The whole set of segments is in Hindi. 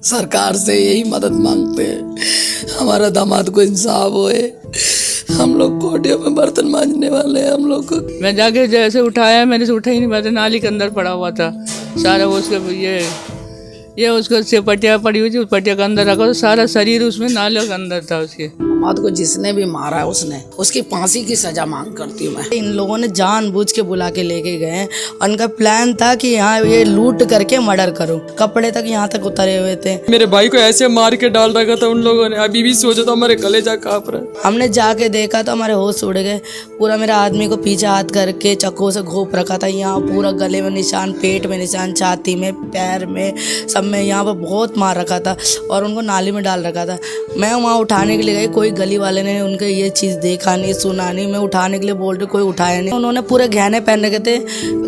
सरकार से यही मदद मांगते हैं, हमारा दामाद को इंसाफ होए। हम लोग कोटियों में बर्तन मांजने वाले हैं। हम लोग को मैं जाके जैसे उठाया, मैंने से उठा ही नहीं पाया, नाली के अंदर पड़ा हुआ था सारा। वो उसके ये उसको से पटिया पड़ी हुई थी, उस पटिया के अंदर रखा, तो सारा शरीर उसमें नाले के अंदर था उसके। दामाद को जिसने भी मारा है उसकी फांसी की सजा मांग करती हूँ मैं। इन लोगों ने जानबूझ के बुला के लेके गए हैं। उनका प्लान था कि यहाँ ये लूट करके मर्डर करूं। कपड़े तक यहाँ तक उतरे हुए थे। मेरे भाई को ऐसे मार के डाल रखा था उन लोगों ने। अभी भी सोचो तो हमारे कलेजा कांप रहा है। हमने जाके देखा तो हमारे होश उड़ गए। पूरा मेरा आदमी को पीछे हाथ करके चाकू से घोंप रखा था। यहाँ पूरा गले में निशान, पेट में निशान, छाती में, पैर में, सब में यहाँ पर बहुत मार रखा था और उनको नाली में डाल रखा था। मैं वहाँ उठाने के लिए गई, कोई गली वाले ने उनके ये चीज़ देखा नहीं, सुना नहीं। मैं उठाने के लिए बोल रही, कोई उठाया नहीं। उन्होंने पूरे गहने पहन रखे थे।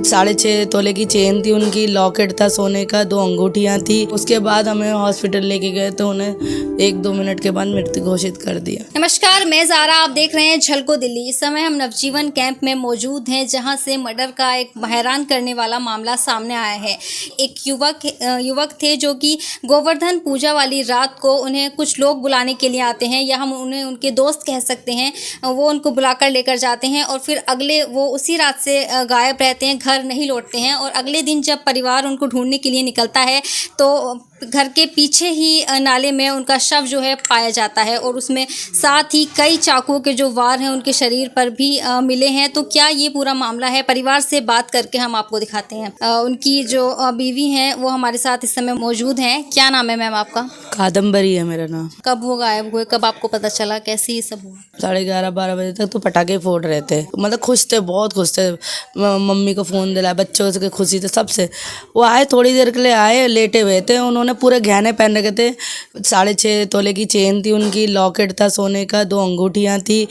6.5 तोले की चेन थी उनकी, लॉकेट था सोने का, 2 अंगूठियाँ थी। उसके बाद हमें हॉस्पिटल लेके गए तो उन्हें 1-2 मिनट के बाद मृत्यु घोषित कर दिया। नमस्कार, मैं ज़ारा, आप देख रहे हैं झलको दिल्ली। इस समय हम नवजीवन कैंप में मौजूद हैं, जहां से मर्डर का एक हैरान करने वाला मामला सामने आया है। एक युवक थे जो कि गोवर्धन पूजा वाली रात को उन्हें कुछ लोग बुलाने के लिए आते हैं, या हम उन्हें उनके दोस्त कह सकते हैं। वो उनको बुलाकर लेकर जाते हैं और फिर वो उसी रात से गायब रहते हैं, घर नहीं लौटते हैं। और अगले दिन जब परिवार उनको ढूंढने के लिए निकलता है तो घर के पीछे ही नाले में उनका शव जो है पाया जाता है, और उसमें साथ ही कई चाकुओं के जो वार हैं उनके शरीर पर भी मिले हैं। तो क्या ये पूरा मामला है, परिवार से बात करके हम आपको दिखाते हैं। उनकी जो बीवी हैं वो हमारे साथ इस समय मौजूद हैं। क्या नाम है मैम आपका? कादम्बरी है मेरा नाम। कब वो गायब हुए, कब आपको पता चला, कैसे ये सब हुआ? 11:30-12 बजे तक तो पटाखे फोड़ रहे थे। मतलब खुश थे, बहुत खुश थे। मम्मी को फ़ोन दिलाया, बच्चों से खुशी थे, सबसे। वो आए, थोड़ी देर के लिए आए, लेटे हुए थे। उन्होंने पूरे गहने पहन रखे थे। 6.5 तोले की चेन थी उनकी, लॉकेट था सोने का, 2 अंगूठियाँ थी,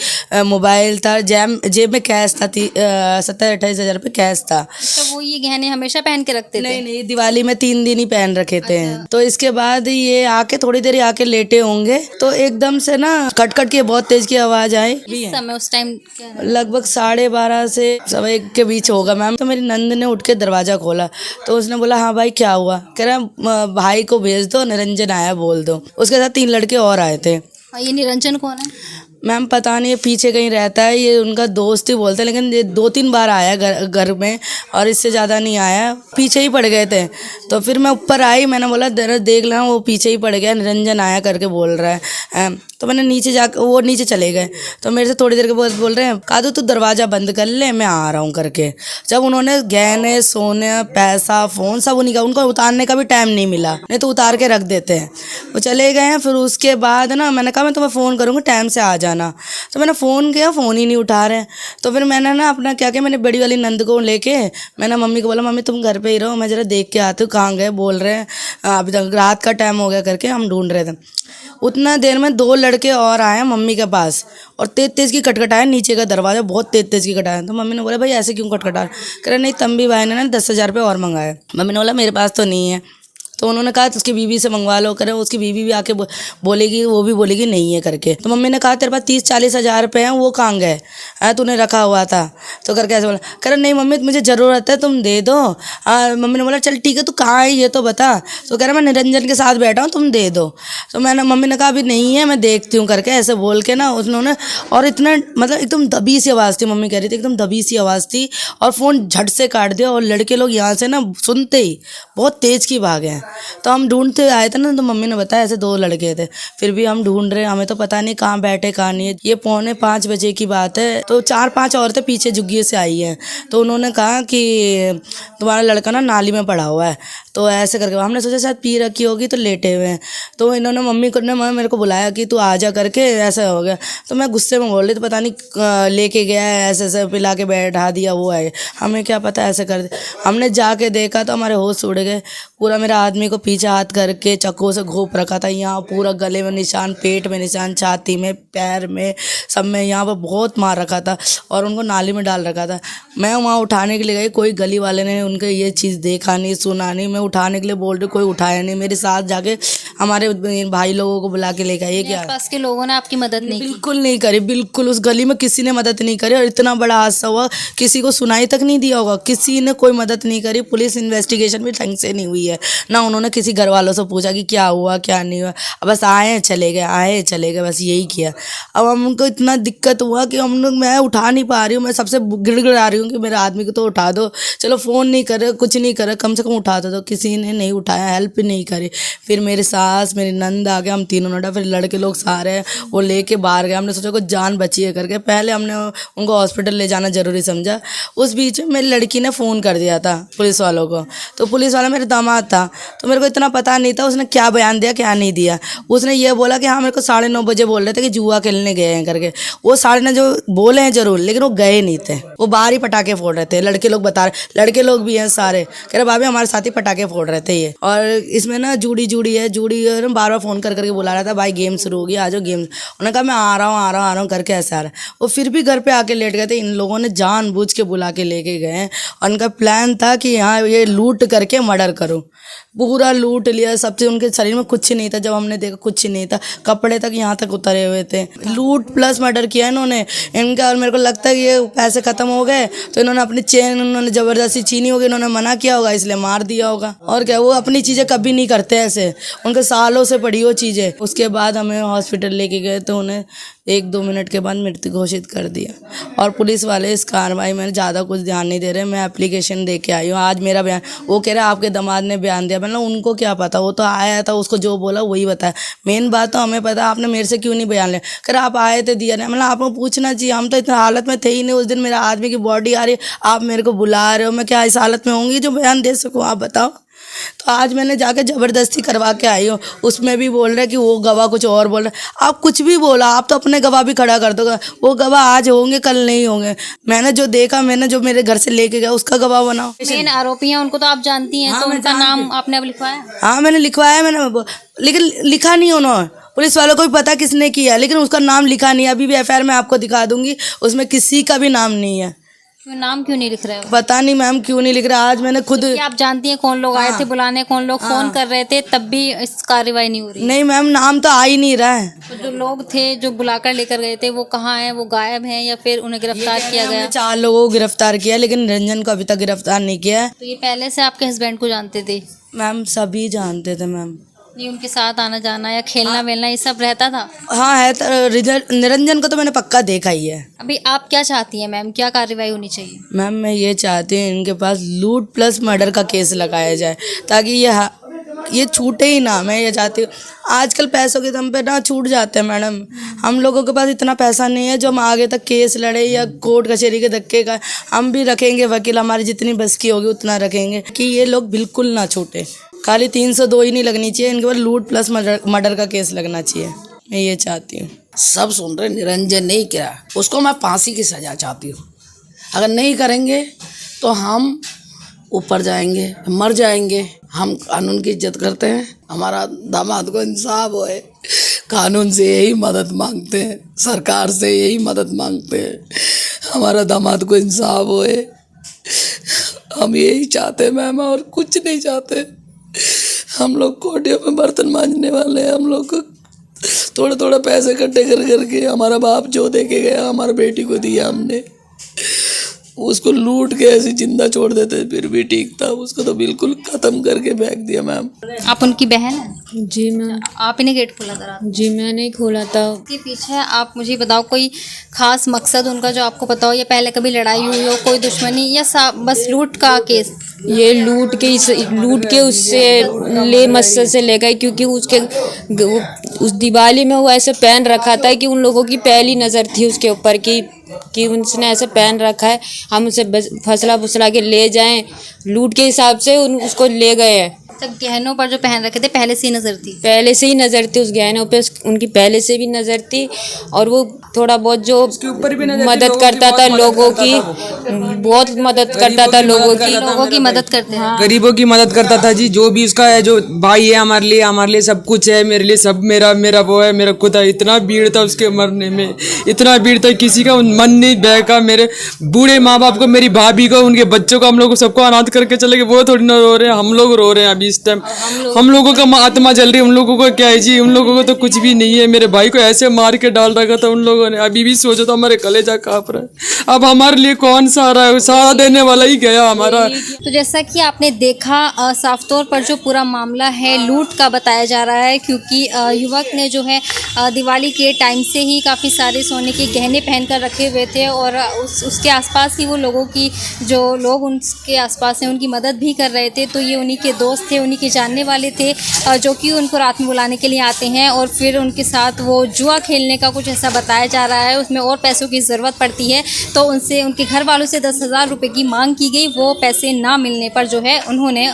मोबाइल था, जेब में कैश था, 27-28 हज़ार रुपये कैश था। तो वो ये गहने हमेशा पहन के रखते थे? नहीं, दिवाली में 3 दिन ही पहन रखे थे। तो इसके बाद ये आके थोड़ी देर आके लेटे होंगे तो एकदम से ना खटखट की बहुत तेज की आवाज आई। समय उस टाइम लगभग 12:30 से 1:15 के बीच होगा मैम। तो मेरी नंद ने उठ के दरवाजा खोला तो उसने बोला, हाँ भाई क्या हुआ? कह रहा भाई को भेज दो, निरंजन आया बोल दो। उसके साथ 3 लड़के और आए थे। ये निरंजन कौन है मैम? पता नहीं, ये पीछे कहीं रहता है, ये उनका दोस्त ही बोलते हैं, लेकिन ये 2-3 बार आया घर में और इससे ज़्यादा नहीं आया। पीछे ही पड़ गए थे। तो फिर मैं ऊपर आई, मैंने बोला देख ला, वो पीछे ही पड़ गया, निरंजन आया करके बोल रहा है। तो मैंने नीचे जाकर, वो नीचे चले गए। तो मेरे से थोड़ी देर के बाद बोल रहे हैं, कादू तू दरवाज़ा बंद कर ले, मैं आ रहा हूँ करके। जब उन्होंने गहने, सोने, पैसा, फ़ोन सब उन्हीं का, उनको उतारने का भी टाइम नहीं मिला, नहीं तो उतार के रख देते हैं। वो चले गए हैं। फिर उसके बाद ना मैंने कहा मैं तुम्हें फ़ोन करूँगी, टाइम से आ जाना। तो मैंने फ़ोन किया, फ़ोन ही नहीं उठा रहे। तो फिर मैंने ना अपना क्या किया, मैंने बड़ी वाली नंद को लेके मैंने मम्मी को बोला, मम्मी तुम घर पे ही रहो, मैं ज़रा देख के आती हूँ कहाँ गए। बोल रहे हैं अभी तक रात का टाइम हो गया करके, हम ढूंढ रहे थे। उतना देर में 2 लड़के और आए मम्मी के पास और तेज की खटखटाया, नीचे का दरवाज़ा बहुत तेज की खटाया। तो मम्मी ने बोला, भाई ऐसे क्यों खटखटा? कह रहे नहीं, तंबी भाई ने ना 10,000 रुपये और मंगाए। मम्मी ने बोला मेरे पास तो नहीं है। तो उन्होंने कहा तो उसकी बीवी से मंगवा लो। करे उसकी बीवी भी आके बोलेगी, वो भी बोलेगी नहीं है करके। तो मम्मी ने कहा तेरे पास 30-40 हज़ार रुपये हैं, वो कहाँ गए? तूने रखा हुआ था। तो करके ऐसे बोला। करे नहीं मम्मी मुझे ज़रूरत है, तुम दे दो। मम्मी ने बोला चल ठीक है, तू कहाँ है ये तो बता। तो कह रहा मैं निरंजन के साथ बैठा हूँ, तुम दे दो। तो मम्मी ने कहा अभी नहीं है, मैं देखती हूँ करके ऐसे बोल के ना उन्होंने, और इतना मतलब एकदम दबी सी आवाज़ थी, मम्मी कह रही थी एकदम दबी सी आवाज़ थी, और फ़ोन झट से काट दिया। और लड़के लोग यहाँ से ना सुनते ही बहुत तेज़ की भागे हैं। तो हम ढूंढते आए थे ना, तो मम्मी ने बताया ऐसे 2 लड़के थे। फिर भी हम ढूंढ रहे, हमें तो पता नहीं कहाँ बैठे कहाँ नहीं है। ये 4:45 बजे की बात है। तो 4-5 औरतें पीछे झुग्गी से आई हैं। तो उन्होंने कहा कि तुम्हारा लड़का ना नाली में पड़ा हुआ है। तो ऐसे करके हमने सोचा शायद पी रखी होगी तो लेटे हुए हैं। तो इन्होंने मम्मी को ने मेरे को बुलाया कि तू आ जा करके, ऐसा हो गया। तो मैं गुस्से में बोल रही, तो पता नहीं लेके गया है, ऐसे पिला के बैठा दिया, वो है, हमें क्या पता ऐसे कर दे। हमने जाके देखा तो हमारे होश उड़ गए। पूरा मेरा आदमी को पीछे हाथ करके चाकू से घोंप रखा था। यहाँ पूरा गले में निशान, पेट में निशान, छाती में, पैर में, सब में यहाँ पर बहुत मार रखा था और उनको नाली में डाल रखा था। मैं वहाँ उठाने के लिए गई, कोई गली वाले ने उनके ये चीज़ देखा नहीं, सुना नहीं। मैं उठाने के लिए बोल रही, कोई उठाया नहीं। मेरे साथ जाके हमारे भाई लोगों को बुला के लेकर आए। क्या पास के लोगों ने आपकी मदद नहीं की? बिल्कुल नहीं करी, बिल्कुल उस गली में किसी ने मदद नहीं करी। और इतना बड़ा हादसा हुआ, किसी को सुनाई तक नहीं दिया होगा, किसी ने कोई मदद नहीं करी। पुलिस इन्वेस्टिगेशन भी ढंग से नहीं हुई है। है ना। उन्होंने किसी घर वालों से पूछा कि क्या हुआ क्या नहीं हुआ, अब बस आए चले गए, बस यही किया। अब हमको इतना दिक्कत हुआ कि हम लोग, मैं उठा नहीं पा रही हूँ, मैं सबसे गिड़गिड़ा रही हूँ कि मेरे आदमी को तो उठा दो, चलो फ़ोन नहीं करे कुछ नहीं करे, कम से कम उठा दो। तो किसी ने नहीं उठाया, हेल्प नहीं करी। फिर मेरी सास मेरी नंद आ गए, हम तीनों नोटा, फिर लड़के लोग सारे वो लेके बाहर गए। हमने सोचा कुछ जान बची है करके, पहले हमने उनको हॉस्पिटल ले जाना ज़रूरी समझा। उस बीच में मेरी लड़की ने फ़ोन कर दिया था पुलिस वालों को, तो पुलिस वाला मेरे दामाद था, तो मेरे को इतना पता नहीं था उसने क्या बयान दिया क्या नहीं दिया। उसने ये बोला कि हाँ मेरे को 9:30 बजे बोल रहे थे कि जुआ खेलने गए हैं करके। वो 9:30 जो बोले हैं ज़रूर, लेकिन वो गए नहीं थे, वो बाहर ही पटाखे फोड़ रहे थे। लड़के लोग बता रहे, लड़के लोग भी हैं सारे, कह रहे भाभी हमारे साथ ही पटाखे फोड़ रहे थे ये। और इसमें ना जूड़ी है, बार बार फ़ोन करके बुला रहा था, भाई गेम शुरू हो गया, आ जाओ गेम। उन्होंने कहा मैं आ रहा हूँ करके ऐसे आ रहा है। वो फिर भी घर पे आके लेट गए थे। इन लोगों ने जानबूझ के बुला के लेके गए और उनका प्लान था कि यहाँ ये लूट करके मर्डर करूँ। पूरा लूट लिया सबसे, उनके शरीर में कुछ नहीं था। जब हमने देखा कुछ नहीं था, कपड़े तक यहाँ तक उतरे हुए थे। लूट प्लस मर्डर किया इन्होंने इनका। और मेरे को लगता है कि ये पैसे ख़त्म हो गए तो इन्होंने अपनी चेन उन्होंने ज़बरदस्ती छीनी होगी, इन्होंने मना किया होगा इसलिए मार दिया होगा। और क्या, वो अपनी चीज़ें कभी नहीं करते ऐसे, उनके सालों से पड़ी वो चीज़ें। उसके बाद हमें हॉस्पिटल लेके गए तो उन्हें 1-2 मिनट के बाद मृत्यु घोषित कर दिया। और पुलिस वाले इस कार्रवाई में ज़्यादा कुछ ध्यान नहीं दे रहे। मैं एप्लीकेशन दे के आई हूँ, आज मेरा बयान, वो कह रहे आपके दामाद ने बयान दिया। मतलब उनको क्या पता, वो तो आया था, उसको जो बोला वही बताया। मेन बात तो हमें पता, आपने मेरे से क्यों नहीं बयान लिया। कह रहे आप आए थे दिया नहीं, मतलब आपको पूछना चाहिए, हम तो इतना हालत में थे ही नहीं। उस दिन मेरा आदमी की बॉडी आ रही है, आप मेरे को बुला रहे हो, मैं क्या इस हालत में होंगी जो बयान दे सकूँ, आप बताओ। तो आज मैंने जाकर ज़बरदस्ती करवा के आई हूँ। उसमें भी बोल रहे कि वो गवाह कुछ और बोल रहे। आप कुछ भी बोला, आप तो अपने गवाह भी खड़ा कर दो। वो गवाह आज होंगे कल नहीं होंगे। मैंने जो देखा, मैंने जो मेरे घर से लेके गया उसका गवाह बनाओ। मेन आरोपी हैं उनको तो आप जानती हैं। हाँ, तो मैं उनका जानती नाम आपने अब लिखवाया? हाँ मैंने लिखवाया, लेकिन लिखा नहीं उन्होंने। पुलिस वालों को भी पता किसने किया, लेकिन उसका नाम लिखा नहीं। अभी भी एफआईआर में आपको दिखा दूंगी, उसमें किसी का भी नाम नहीं है। नाम क्यों नहीं लिख रहे हो? पता नहीं मैम क्यों नहीं लिख रहा। आज मैंने खुद, आप जानती हैं कौन लोग आए थे बुलाने, कौन लोग फोन कर रहे थे, तब भी इस कार्रवाई नहीं हो रही? नहीं मैम, नाम तो आ ही नहीं रहा है। तो जो लोग थे जो बुलाकर लेकर गए थे वो कहाँ हैं? वो गायब हैं या फिर उन्हें गिरफ्तार किया गया? 4 लोगों को गिरफ्तार किया, लेकिन निरंजन को अभी तक गिरफ्तार नहीं किया है। तो ये पहले से आपके हस्बैंड को जानते थे? मैम सभी जानते थे मैम। नहीं, उनके साथ आना जाना या खेलना वेलना ये सब रहता था? हाँ है, निरंजन को तो मैंने पक्का देखा ही है। अभी आप क्या चाहती हैं मैम, क्या कार्रवाई होनी चाहिए? मैम मैं ये चाहती हूँ इनके पास लूट प्लस मर्डर का केस लगाया जाए, ताकि ये छूटे ही ना। मैं ये चाहती हूँ, आजकल पैसों के दम पे ना छूट जाते हैं मैडम। हम लोगों के पास इतना पैसा नहीं है जो हम आगे तक केस लड़े या कोर्ट कचहरी के धक्के का। हम भी रखेंगे वकील, हमारी जितनी बस की होगी उतना रखेंगे कि ये लोग बिल्कुल ना छूटे। खाली 302 ही नहीं लगनी चाहिए, इनके पास लूट प्लस मर्डर का केस लगना चाहिए। मैं ये चाहती हूँ। सब सुन रहे, निरंजन नहीं किया, उसको मैं फांसी की सज़ा चाहती हूँ। अगर नहीं करेंगे तो हम ऊपर जाएंगे, मर जाएंगे। हम कानून की इज्जत करते हैं, हमारा दामाद को इंसाफ होए, कानून से यही मदद मांगते हैं, सरकार से यही मदद मांगते हैं, हमारा दामाद को इंसाफ होए। हम यही चाहते हैं मैम, और कुछ नहीं चाहते। हम लोग कोटियों में बर्तन मांजने वाले हैं। हम लोग को थोड़े थोड़े पैसे इकट्ठे कर करके हमारा बाप जो दे के गया, हमारी बेटी को दिया हमने, उसको लूट के ऐसे जिंदा छोड़ देते फिर भी ठीक था। उसको तो बिल्कुल खत्म करके फेंक दिया मैम। आप उनकी बहन हैं? जी मैम। आप ही ने गेट खोला था रात? जी मैंने ही खोला था। इसके पीछे आप मुझे बताओ, कोई खास मकसद उनका जो आपको पता हो, या पहले कभी लड़ाई हुई हो, कोई दुश्मनी, या बस लूट का केस? ये लूट के उससे ले मकसद से ले गए, क्योंकि उसके उस दिवाली में वो ऐसे पहन रखा था कि उन लोगों की पहली नज़र थी उसके ऊपर कि उसने ऐसे पहन रखा है, हम उसे फसला के ले जाएं, लूट के हिसाब से उसको ले गए हैं। तब गहनों पर जो पहन रखे थे पहले से ही नज़र थी? पहले से ही नज़र थी उस गहनों पे, उनकी पहले से भी नज़र थी। और वो थोड़ा बहुत जो मदद करता था लोगों की, बहुत मदद करता था लोगों की मदद करते हैं, गरीबों की मदद करता था जी। जो भी उसका है, जो भाई है हमारे लिए सब कुछ है, मेरे लिए सब, मेरा वो है, मेरा खुद है। इतना भीड़ था उसके मरने में, इतना भीड़ था, किसी का मन नहीं बहका। मेरे बूढ़े माँ बाप को, मेरी भाभी को, उनके बच्चों को, हम लोग को सबको अनाथ करके चले गए। वो थोड़ी ना रो रहे हैं, हम लोग रो रहे हैं अभी अभी इस टाइम हम लोगों का आत्मा जल रही है। उन लोगों को क्या है जी, उन लोगों को तो कुछ भी नहीं है। मेरे भाई को ऐसे मार के डाल रखा था उन लोगों ने, अभी भी सोचो तो हमारे कलेजा काँप रहा है। अब हमारे लिए कौन सहारा है, सहारा देने वाला ही गया हमारा। तो जैसा कि आपने देखा साफ तौर पर जो पूरा मामला है लूट का बताया जा रहा है, क्योंकि युवक ने जो है दिवाली के टाइम से ही काफ़ी सारे सोने के गहने पहन कर रखे हुए थे और उसके आसपास ही वो लोगों की जो लोग उनके आसपास हैं उनकी मदद भी कर रहे थे। तो ये उन्हीं के दोस्त थे, उन्हीं के जानने वाले थे जो कि उनको रात में बुलाने के लिए आते हैं और फिर उनके साथ वो जुआ खेलने का कुछ ऐसा बताया जा रहा है। उसमें और पैसों की ज़रूरत पड़ती है तो उनसे उनके घर वालों से 10,000 रुपये की मांग की गई। वो पैसे ना मिलने पर जो है उन्होंने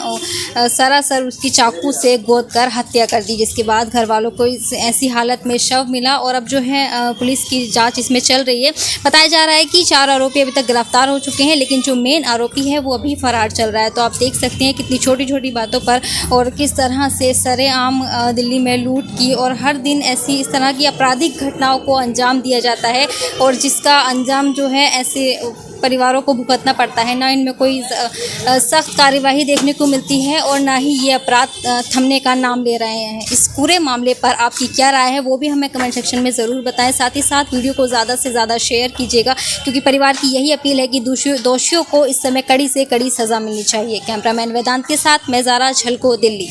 सरासर उसकी चाकू से गोद कर हत्या कर दी, जिसके बाद घर वालों को ऐसी हालत में शव मिला और अब जो है पुलिस की जांच इसमें चल रही है। बताया जा रहा है कि 4 आरोपी अभी तक गिरफ्तार हो चुके हैं, लेकिन जो मेन आरोपी है वो अभी फरार चल रहा है। तो आप देख सकते हैं कितनी छोटी छोटी बातों पर और किस तरह से सरेआम दिल्ली में लूट की और हर दिन ऐसी इस तरह की आपराधिक घटनाओं को अंजाम दिया जाता है और जिसका अंजाम जो है ऐसे परिवारों को भुगतना पड़ता है। ना इनमें कोई सख्त कार्यवाही देखने को मिलती है और ना ही ये अपराध थमने का नाम ले रहे हैं। इस पूरे मामले पर आपकी क्या राय है वो भी हमें कमेंट सेक्शन में ज़रूर बताएं। साथ ही साथ वीडियो को ज़्यादा से ज़्यादा शेयर कीजिएगा, क्योंकि परिवार की यही अपील है कि दोषियों को इस समय कड़ी से कड़ी सज़ा मिलनी चाहिए। कैमरामैन वेदांत के साथ मैं ज़ारा, झलको, दिल्ली।